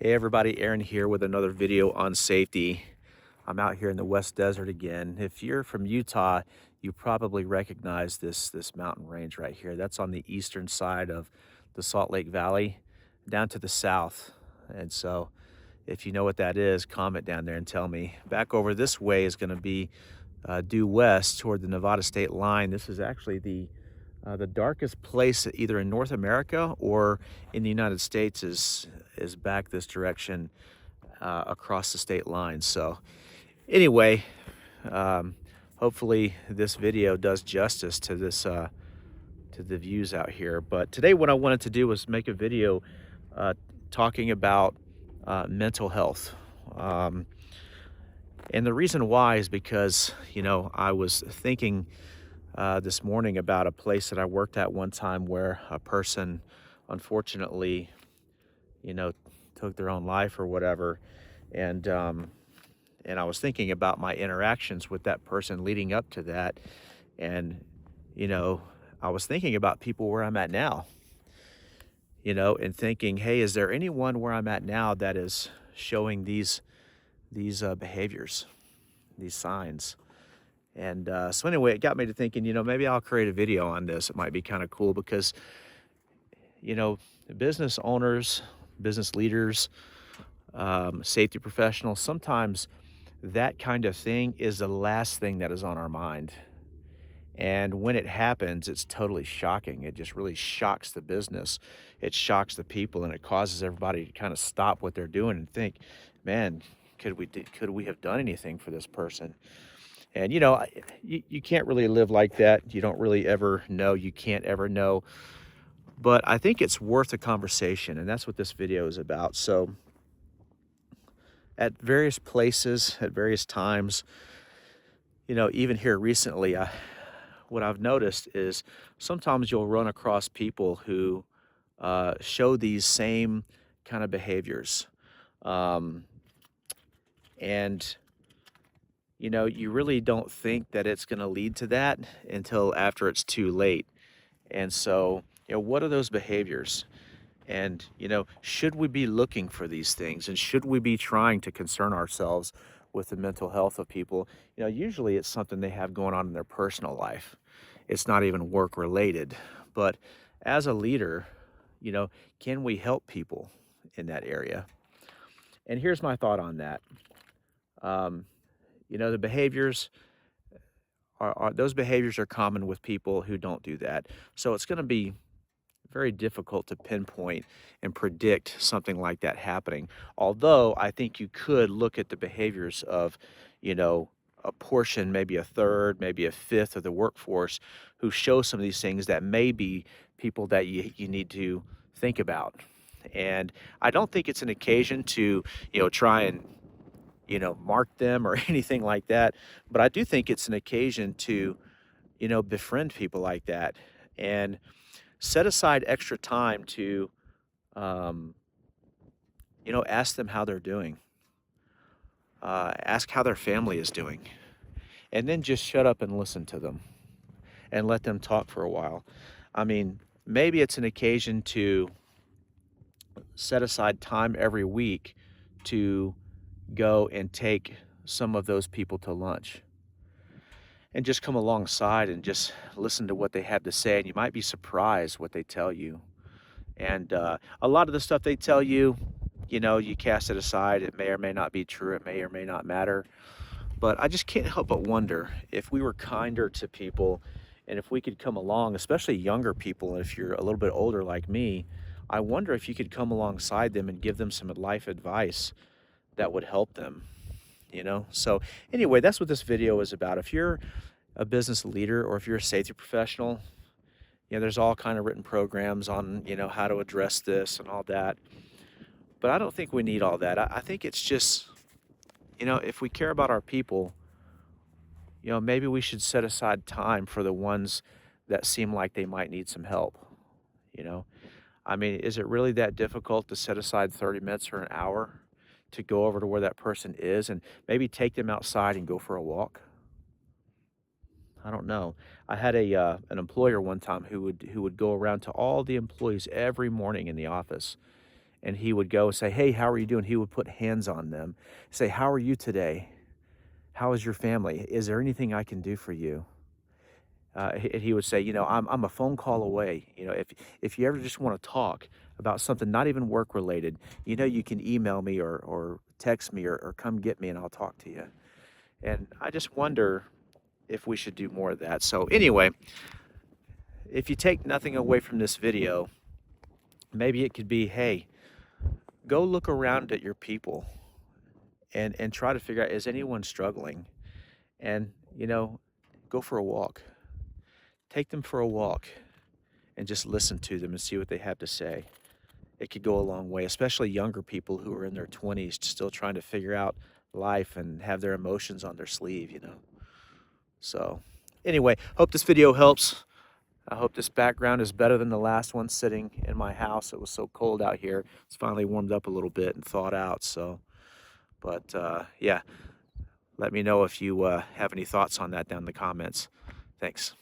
Hey everybody, Aaron here with another video on safety. I'm out here in the West Desert again. If you're from Utah, you probably recognize this mountain range right here. That's on the eastern side of the Salt Lake Valley, down to the south. And so if you know what that is, comment down there and tell me. Back over this way is going to be due west toward the Nevada state line. This is actually the darkest place either in North America or in the United States is back this direction across the state line. So anyway, hopefully this video does justice to this to the views out here. But today what I wanted to do was make a video uh, talking about mental health. And the reason why is because, I was thinking this morning about a place that I worked at one time where a person unfortunately, you know, took their own life or whatever. And I was thinking about my interactions with that person leading up to that. And, you know, I was thinking about people where I'm at now, and thinking, hey, is there anyone where I'm at now that is showing these behaviors, these signs? And so anyway, it got me to thinking, maybe I'll create a video on this. It might be kind of cool because, you know, business owners, business leaders, safety professionals, sometimes that kind of thing is the last thing that is on our mind. And when it happens, it's totally shocking. It just really shocks the business. It shocks the people, and it causes everybody to kind of stop what they're doing and think, man, could we have done anything for this person? And you can't really live like that. You don't really ever know. You can't ever know. But I think it's worth a conversation, and that's what this video is about. So at various places, at various times, even here recently, what I've noticed is sometimes you'll run across people who show these same kind of behaviors. Um, and you really don't think that it's going to lead to that until after it's too late. And so, what are those behaviors? And, should we be looking for these things? And should we be trying to concern ourselves with the mental health of people? Usually it's something they have going on in their personal life. It's not even work related. But as a leader, can we help people in that area? And here's my thought on that. Um, the behaviors those behaviors are common with people who don't do that. So it's going to be very difficult to pinpoint and predict something like that happening. Although I think you could look at the behaviors of, a portion, maybe a third, maybe a fifth of the workforce who show some of these things that may be people that you need to think about. And I don't think it's an occasion to, try and mark them or anything like that. But I do think it's an occasion to, befriend people like that and set aside extra time to, um, ask them how they're doing, ask how their family is doing, and then just shut up and listen to them and let them talk for a while. I mean, maybe it's an occasion to set aside time every week to go and take some of those people to lunch and just come alongside and just listen to what they have to say. And you might be surprised what they tell you. And a lot of the stuff they tell you, you cast it aside. It may or may not be true. It may or may not matter. But I just can't help but wonder if we were kinder to people and if we could come along, especially younger people, if you're a little bit older like me, I wonder if you could come alongside them and give them some life advice that would help them. So anyway, that's what this video is about. If you're a business leader or if you're a safety professional, there's all kind of written programs on, how to address this and all that. But I don't think we need all that. I think it's just, if we care about our people, maybe we should set aside time for the ones that seem like they might need some help. You know, I mean, is it really that difficult to set aside 30 minutes or an hour to go over to where that person is and maybe take them outside and go for a walk? I don't know. I had an employer one time who would go around to all the employees every morning in the office and he would go and say, "Hey, how are you doing?" He would put hands on them, say, "How are you today? How is your family? Is there anything I can do for you?" He would say, "You know, I'm a phone call away. You know, if you ever just want to talk about something not even work related, you know, you can email me or text me or come get me and I'll talk to you." And I just wonder if we should do more of that. So anyway, if you take nothing away from this video, maybe it could be, hey, go look around at your people and try to figure out, is anyone struggling? And, you know, go for a walk. Take them for a walk and just listen to them and see what they have to say. It could go a long way, especially younger people who are in their 20s still trying to figure out life and have their emotions on their sleeve, you know. So anyway, hope this video helps. I hope this background is better than the last one sitting in my house. It was so cold out here. It's finally warmed up a little bit and thawed out. So, but yeah, let me know if you have any thoughts on that down in the comments. Thanks.